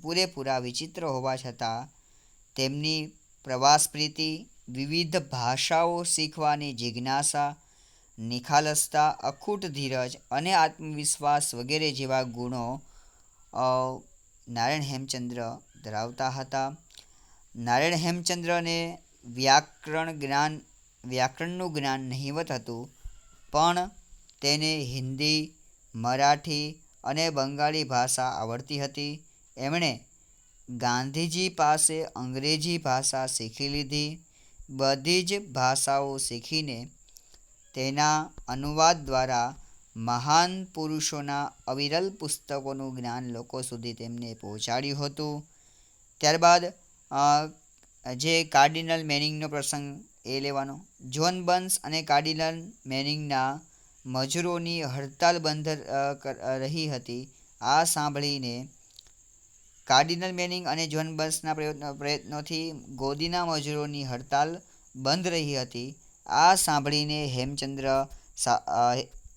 પૂરેપૂરા વિચિત્ર હોવા છતાં તેમની પ્રવાસ પ્રીતિ, વિવિધ ભાષાઓ શીખવાની જિજ્ઞાસા, નિખાલસતા, અખૂટ ધીરજ અને આત્મવિશ્વાસ વગેરે જેવા ગુણો નારાયણ હેમચંદ્ર ધરાવતા હતા. નારાયણ હેમચંદ્રને વ્યાકરણનું જ્ઞાન નહિવત હતું, પણ તેને હિન્દી, મરાઠી અને બંગાળી ભાષા આવડતી હતી. એમણે ગાંધીજી પાસે અંગ્રેજી ભાષા શીખી લીધી. બધી જ ભાષાઓ શીખીને તેના અનુવાદ દ્વારા મહાન પુરુષોના અવિરલ પુસ્તકોનું જ્ઞાન લોકો સુધી તેમને પહોંચાડ્યું હતું. ત્યારબાદ જે કાર્ડિનલ મેનિંગનો પ્રસંગ એ લેવાનો. જ્હોન બર્ન્સ અને કાર્ડિનલ મેનિંગના મજૂરોની હડતાલ બંધ રહી હતી. આ સાંભળીને કાર્ડિનલ મેનિંગ અને જ્હોન બર્ન્સના પ્રયત્નોથી ગોદીના મજૂરોની હડતાલ બંધ રહી હતી. આ સાંભળીને હેમચંદ્ર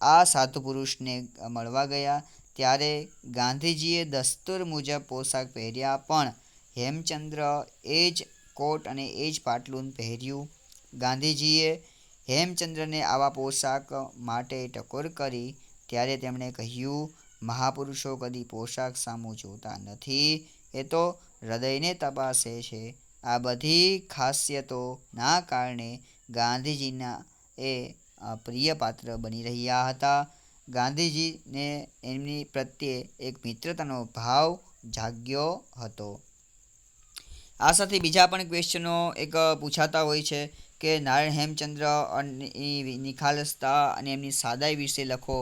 આ સાધુ પુરુષને મળવા ગયા. ત્યારે ગાંધીજીએ દસ્તુર મુજબ પોશાક પહેર્યા, પણ હેમચંદ્ર એ જ કોટ અને એ જ પાટલુન પહેર્યું. ગાંધીજીએ હેમચંદ્રને આવા પોશાક માટે ટકોર કરી ત્યારે તેમણે કહ્યું, મહાપુરુષો કદી પોશાક સામું જોતા નથી, એ તો હૃદયને તપાસે છે. આ બધી ખાસિયતોના કારણે ગાંધીજીના એ પ્રિય પાત્ર બની રહ્યા હતા. ગાંધીજીને એમની પ્રત્યે એક મિત્રતાનો ભાવ જાગ્યો હતો. આ સાથે બીજા પણ ક્વેશ્ચનો એક પૂછાતા હોય છે કે નારાયણ હેમચંદ્રની નિખાલસતા અને એમની સાદાઈ વિશે લખો.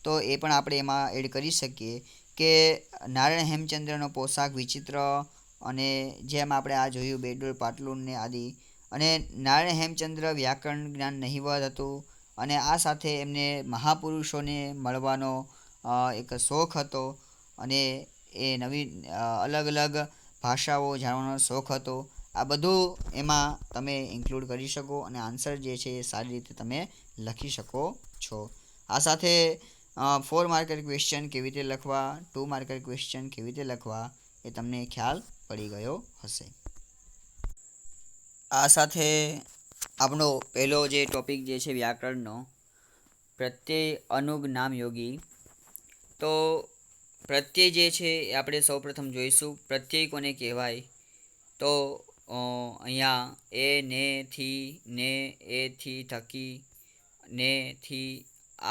તો એ પણ આપણે એમાં એડ કરી શકીએ કે નારાયણ હેમચંદ્રનો પોશાક વિચિત્ર, અને જેમ આપણે આ જોયું બેડોળ પાટલુન ને આદિ. અને નારાયણ હેમચંદ્ર વ્યાકરણ જ્ઞાન નહિવત હતું, અને આ સાથે એમને મહાપુરુષોને મળવાનો એક શોખ હતો, અને એ નવી અલગ અલગ ભાષાઓ જાણવાનો શોખ હતો. આ બધું એમાં તમે ઇન્ક્લુડ કરી શકો અને આન્સર જે છે એ સારી રીતે તમે લખી શકો છો. આ સાથે 4 માર્કર ક્વેશ્ચન કેવી રીતે લખવા, 2 માર્કર ક્વેશ્ચન કેવી રીતે લખવા એ તમને ખ્યાલ પડી ગયો હશે. આ સાથે આપણો પહેલો જે ટોપિક જે છે વ્યાકરણનો, પ્રત્યય અનુગ નામ યોગી. તો પ્રત્યય જે છે એ આપણે સૌપ્રથમ જોઈશું. પ્રત્યય કોને કહેવાય? તો અહીંયા એ, ને, થી, ને, એ, થી, થકી, ને, થી,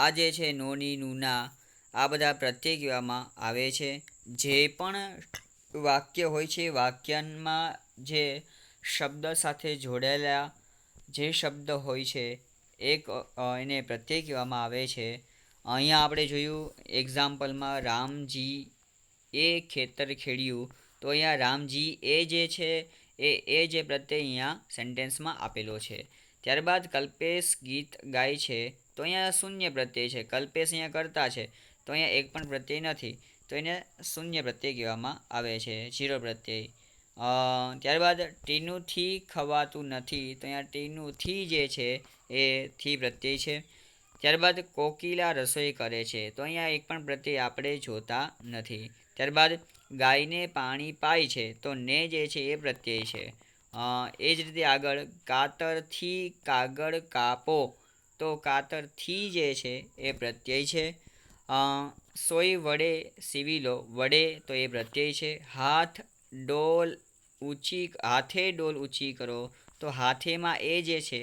આ જે છે નોની, નુના, આ બધા પ્રત્યય કહેવામાં આવે છે. જે પણ વાક્ય હોય છે, વાક્યમાં જે શબ્દ સાથે જોડાયેલા જે શબ્દ હોય છે એક એને પ્રત્યય કહેવામાં આવે છે. અહીંયા આપણે જોયું એક્ઝામ્પલમાં રામજી એ ખેતર ખેડ્યું. તો અહીંયા રામજી એ જે છે એ જે પ્રત્યય અહીંયા સેન્ટેન્સમાં આપેલો છે. ત્યારબાદ કલ્પેશ ગીત ગાય છે. તો અહીંયા શૂન્ય પ્રત્યય છે. કલ્પેશ અહીંયા કરતા છે, તો અહીંયા એક પણ પ્રત્યય નથી, તો એને શૂન્ય પ્રત્યય કહેવામાં આવે છે, ઝીરો પ્રત્યય. ત્યારબાદ ટીનુંથી ખવાતું નથી. તો અહીંયા ટીનુંથી જે છે એ થી પ્રત્યય છે. ત્યારબાદ કોકિલા રસોઈ કરે છે. તો અહીંયા એક પણ પ્રત્યય આપણે જોતા નથી. ત્યારબાદ ગાયને પાણી પાય છે. તો ને જે છે એ પ્રત્યય છે. એ જ રીતે આગળ કાતરથી કાગળ કાપો. તો કાતરથી જે છે એ પ્રત્યય છે. સોય વડે સીવી લો. વડે તો એ પ્રત્યય છે. હાથે ડોલ ઊંચી કરો. તો હાથેમાં એ જે છે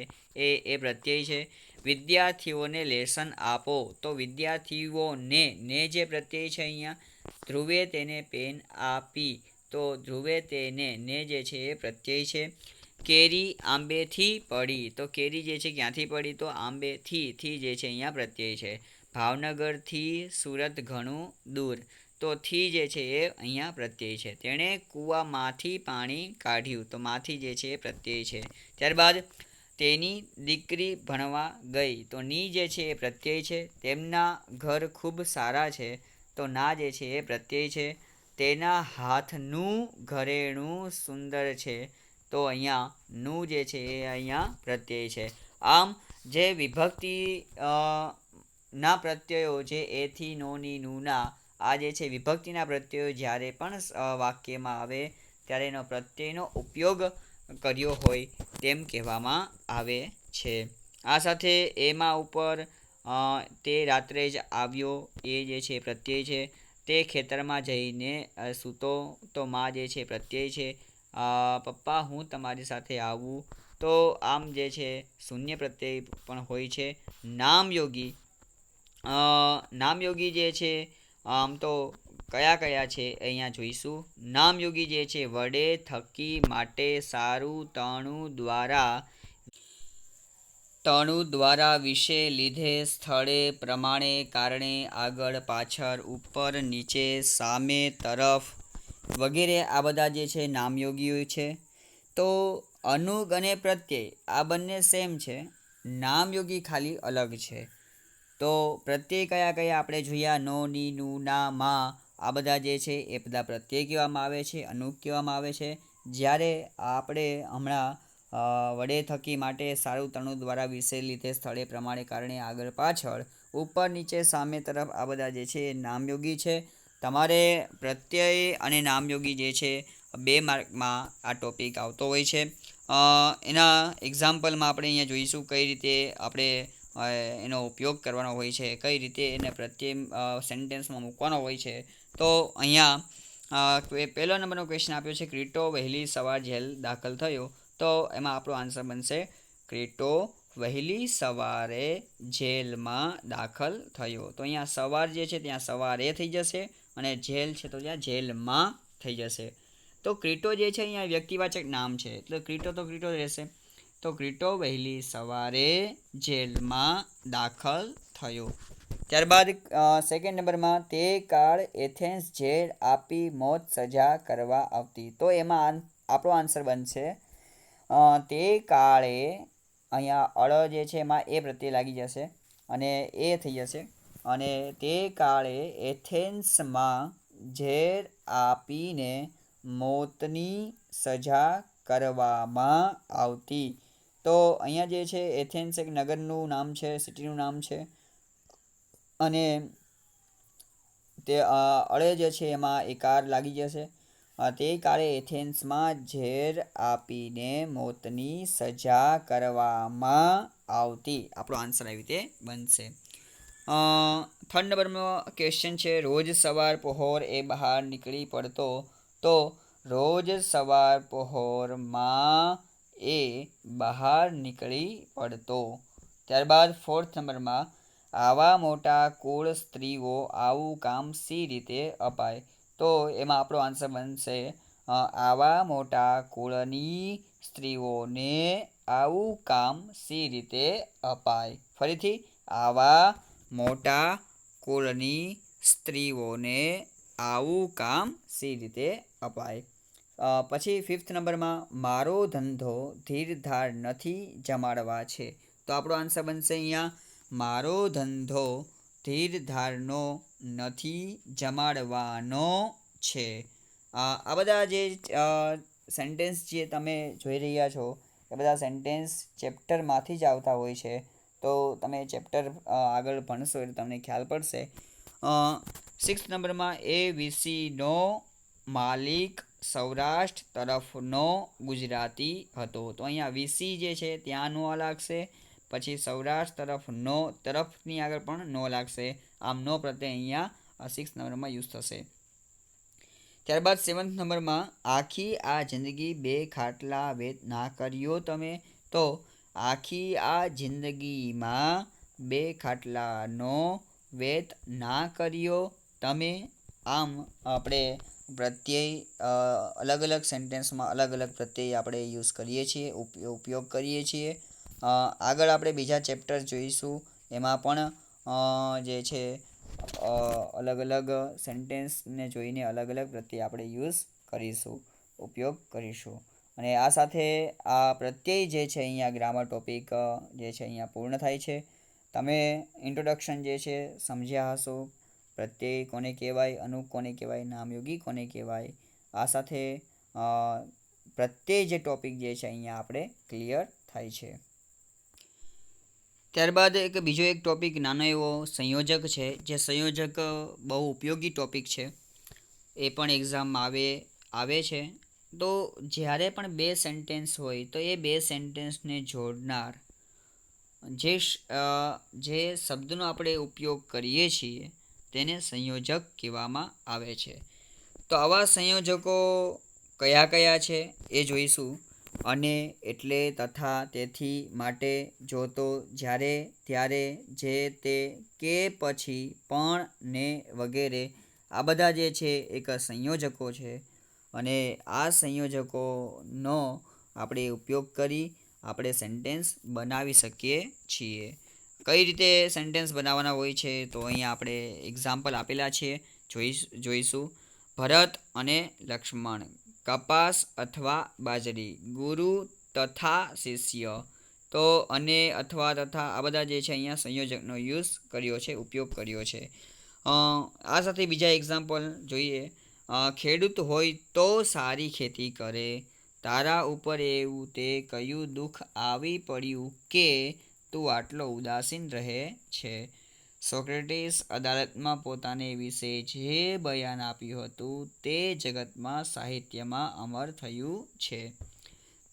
એ પ્રત્યય છે. વિદ્યાર્થીઓને લેસન આપો. તો વિદ્યાર્થીઓને ને જે પ્રત્યય છે અહીંયા. ધ્રુવે તેને પેન આપી. તો ધ્રુવે તેને ને જે છે એ પ્રત્યય છે. કેરી આંબેથી પડી. તો કેરી જે છે ક્યાંથી પડી? તો આંબેથી જે છે અહીંયા પ્રત્યય છે. ભાવનગરથી સુરત ઘણું દૂર. તો થી જે છે એ અહીંયા પ્રત્યય છે. તેણે કૂવામાંથી પાણી કાઢ્યું. તો માંથી જે છે એ પ્રત્યય છે. ત્યારબાદ તેની દીકરી ભણવા ગઈ. તો ની જે છે એ પ્રત્યય છે. તેમના ઘર ખૂબ સારા છે. તો ના જે છે એ પ્રત્યય છે. તેના હાથનું ઘરેણું સુંદર છે. તો અહીંયા નું જે છે એ અહીંયા પ્રત્યય છે. આમ જે વિભક્તિ ના પ્રત્યયો જે એથી, નોની, નુના, આ જે છે વિભક્તિના પ્રત્યયો જ્યારે પણ વાક્યમાં આવે ત્યારે એનો પ્રત્યયનો ઉપયોગ કર્યો હોય તેમ કહેવામાં આવે છે. આ સાથે એમાં ઉપર તે રાત્રે જ આવ્યો, એ જે છે પ્રત્યય છે. તે ખેતરમાં જઈને સૂતો. તો માં જે છે પ્રત્યય છે. પપ્પા હું તમારી સાથે આવું. તો આમ જે છે શૂન્ય પ્રત્યય પણ હોય છે. નામયોગી જે છે આમ તો કયા છે અહીંયા જોઈશું. નામયોગી જે છે વડે, થકી, માટે, સારું, તણું, દ્વારા, વિશે, લીધે, સ્થળે, પ્રમાણે, કારણે, આગળ, પાછળ, ઉપર, નીચે, સામે, તરફ વગેરે આ બધા જે છે નામયોગીઓ છે. તો અનુગ અને પ્રત્યય આ બંને સેમ છે. નામયોગી ખાલી અલગ છે. તો પ્રત્યય કયા આપણે જોયા? નો, ની, નું, ના, માં, આ બધા જે છે એ બધા પ્રત્યય કહેવામાં આવે છે, અનુગ કહેવામાં આવે છે. જ્યારે આપણે હમણાં વડે થકી માટે સારું તણું દ્વારા વિશે લીધે સ્થળે પ્રમાણે કારણે આગળ પાછળ ઉપર નીચે સામે તરફ આ બધા જે છે એ નામયોગી છે. તમારે પ્રત્યય અને નામયોગી જે છે 2 માર્કમાં આ ટોપિક આવતો હોય છે. એના એક્ઝામ્પલમાં આપણે અહીંયા જોઈશું કઈ રીતે આપણે એનો ઉપયોગ કરવાનો હોય છે, કઈ રીતે એને પ્રત્યય સેન્ટેન્સમાં મૂકવાનો હોય છે. તો અહીંયા પહેલો નંબરનો ક્વેશ્ચન આપ્યો છે, ક્રીટો વહેલી સવાર જેલ દાખલ થયો. તો એમાં આપણો આન્સર બનશે ક્રીટો વહેલી સવારે જેલમાં દાખલ થયો. તો અહીંયા સવાર જે છે ત્યાં સવારે થઈ જશે અને જેલ છે તો ત્યાં જેલમાં થઈ જશે. તો ક્રીટો જે છે અહીંયા વ્યક્તિવાચક નામ છે એટલે ક્રીટો તો ક્રીટો રહેશે. તો ક્રીટો વહેલી સવારે જેલમાં દાખલ થયો. ત્યારબાદ સેકન્ડ નંબરમાં તે કાળ એથેન્સ જેલ આપી મોત સજા કરવા આવતી. તો એમાં આપણો આન્સર બનશે તે કાળે. અહીંયા અળ જે છે એમાં એ પ્રત્યે લાગી જશે અને એ થઈ જશે. અને તે કાળે એથેન્સમાં ઝેર આપીને મોતની સજા કરવામાં આવતી. તો અહીંયા જે છે એથેન્સ એક નગરનું નામ છે, સિટીનું નામ છે. અને તે અળે જે છે એમાં એકાર લાગી જશે. તે કાળે એથેન્સમાં ઝેર આપીને મોતની સજા કરવામાં આવતી. આપણો આન્સર આવી રીતે બનશે. થર્ડ નંબરનો ક્વેશ્ચન છે, રોજ સવાર પહોર એ બહાર નીકળી પડતો. તો રોજ સવાર પહોરમાં એ બહાર નીકળી પડતો. ત્યારબાદ ફોર્થ નંબરમાં આવા મોટા કુળ સ્ત્રીઓ આવું કામ સી રીતે અપાય. તો એમાં આપણો આન્સર બનશે આવા મોટા કુળની સ્ત્રીઓને આવું કામ સી રીતે અપાય. ફરીથી આવા મોટા કુળની સ્ત્રીઓને આવું કામ સી રીતે અપાય. પછી ફિફ્થ નંબરમાં મારો ધંધો ધીરધાર નથી જમાડવા છે. તો આપણો આન્સર બનશે અહીંયા મારો ધંધો ધીરધારનો નથી જમાડવાનો છે. આ બધા જે સેન્ટેન્સ જે તમે જોઈ રહ્યા છો એ બધા સેન્ટેન્સ ચેપ્ટરમાંથી જ આવતા હોય છે. તો તમે ચેપ્ટર આગળ ભણશો એટલે તમને ખ્યાલ પડશે. સિક્સ્થ નંબરમાં ABCનો માલિક સૌરાષ્ટ્ર તરફનો ગુજરાતી હતો. તો અહીંયા વીસી જે છે ત્યાં નો લાગશે, પછી સૌરાષ્ટ્ર તરફની આગળ પણ નો લાગશે. આમ નો પ્રત્યય અહીંયા 6 નંબરમાં યુઝ થશે. ત્યારબાદ 7th નંબરમાં આખી આ જિંદગી 2 ખાટલા વેત ના કર્યો તમે. તો આખી આ જિંદગીમાં 2 ખાટલાનો વેત ના કર્યો તમે. આમ આપણે પ્રત્યય અલગ અલગ સેન્ટેન્સમાં અલગ અલગ પ્રત્યય આપણે યુઝ કરીએ છીએ, ઉપયોગ કરીએ છીએ. આગળ આપણે બીજા ચેપ્ટર જોઈશું, એમાં પણ જે છે અલગ અલગ સેન્ટેન્સને જોઈને અલગ અલગ પ્રત્યય આપણે યુઝ કરીશું, ઉપયોગ કરીશું. અને આ સાથે આ પ્રત્યય જે છે અહીંયા ગ્રામર ટોપિક જે છે અહીંયા પૂર્ણ થાય છે. તમે ઇન્ટ્રોડક્શન જે છે સમજ્યા હશો, પ્રત્યય કોને કહેવાય, અનુક કોને કહેવાય, નામયોગી કોને કહેવાય. આ સાથે પ્રત્યય જે ટોપિક જે છે અહીંયા આપણે ક્લિયર થાય છે. ત્યારબાદ બીજો એક ટોપિક નાનો એવો સંયોજક છે, જે સંયોજક બહુ ઉપયોગી ટોપિક છે. એ પણ એક્ઝામમાં આવે છે. તો જ્યારે પણ 2 સેન્ટેન્સ હોય તો એ 2 સેન્ટેન્સને જોડનાર જે શબ્દનો આપણે ઉપયોગ કરીએ છીએ તેને સંયોજક કહેવામાં આવે છે. તો આવા સંયોજકો કયા કયા છે એ જોઈશું. અને, એટલે, તથા, તેથી, માટે, જો તો, જ્યારે, ત્યારે, જે, તે, કે, પછી, પણ, ને, વગેરે આ બધા જે છે એક સંયોજકો છે. અને આ સંયોજકોનો આપણે ઉપયોગ કરી આપણે સેન્ટેન્સ બનાવી શકીએ છીએ. કઈ રીતે સેન્ટેન્સ બનાવવાના હોય છે તો અહીંયા આપણે એક્ઝામ્પલ આપેલા છે, જોઈશું. ભરત અને લક્ષ્મણ, કપાસ અથવા બાજરી, ગુરુ તથા શિષ્ય. તો અને, અથવા, તથા આ બધા જે છે અહીંયા સંયોજકનો યુઝ કર્યો છે, ઉપયોગ કર્યો છે. આ સાથે બીજા એક્ઝામ્પલ જોઈએ. ખેડૂત હોય તો સારી ખેતી કરે, તારા ઉપર એવું તે કયું દુઃખ આવી પડ્યું કે તું આટલો ઉદાસીન રહે છે. સોક્રેટિસ અદાલતમાં પોતાને વિશે જે બયાન આપ્યું હતું તે જગતમાં સાહિત્યમાં અમર થયું છે.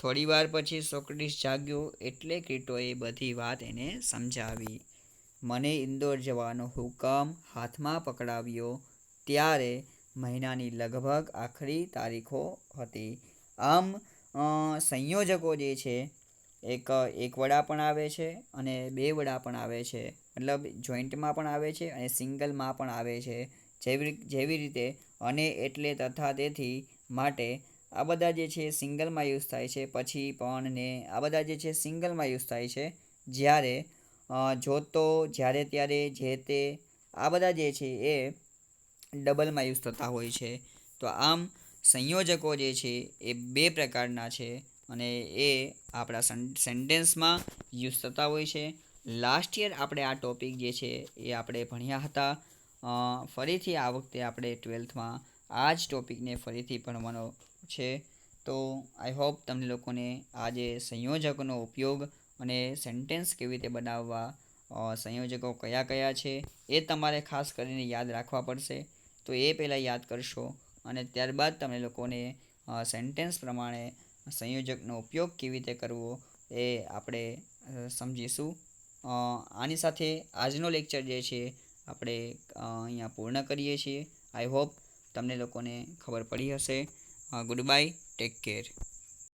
થોડીવાર પછી સોક્રેટિસ જાગ્યો એટલે ક્રિટોએ બધી વાત એને સમજાવી. મને ઇન્દોર જવાનો હુકમ હાથમાં પકડાવ્યો ત્યારે મહિનાની લગભગ આખરી તારીખો હતી. આમ સંયોજકો જે છે એક વડા પણ આવે છે અને બે વડા પણ આવે છે, મતલબ જોઈન્ટમાં પણ આવે છે અને સિંગલમાં પણ આવે છે. જેવી રીતે અને એટલે તથા તેથી માટે આ બધા જે છે સિંગલમાં યુઝ થાય છે. પછી પણ ને આ બધા જે છે સિંગલમાં યુઝ થાય છે. જ્યારે જો તો, જ્યારે ત્યારે, જે તે આ બધા જે છે એ ડબલમાં યુઝ થતા હોય છે. તો આમ સંયોજકો જે છે એ બે પ્રકારના છે અને એ આપણા સેન્ટેન્સમાં યુઝ થતા હોય છે. લાસ્ટ યર આપણે આ ટોપિક જે છે એ આપણે ભણ્યા હતા. ફરીથી આ વખતે આપણે 12થમાં આ જ ટોપિકને ફરીથી ભણવાનો છે. તો આઈ હોપ તમને લોકોને આ જે સંયોજકોનો ઉપયોગ અને સેન્ટેન્સ કેવી રીતે બનાવવા, સંયોજકો કયા કયા છે એ તમારે ખાસ કરીને યાદ રાખવા પડશે. તો એ પહેલાં યાદ કરશો અને ત્યારબાદ તમે લોકોને સેન્ટેન્સ પ્રમાણે સંયોજકનો ઉપયોગ કેવી રીતે કરવો એ આપણે સમજીશું. આની સાથે આજનો લેક્ચર જે છે આપણે અહીંયા પૂર્ણ કરીએ છીએ. આઈ હોપ તમને લોકોને ખબર પડી હશે. Good bye, take care.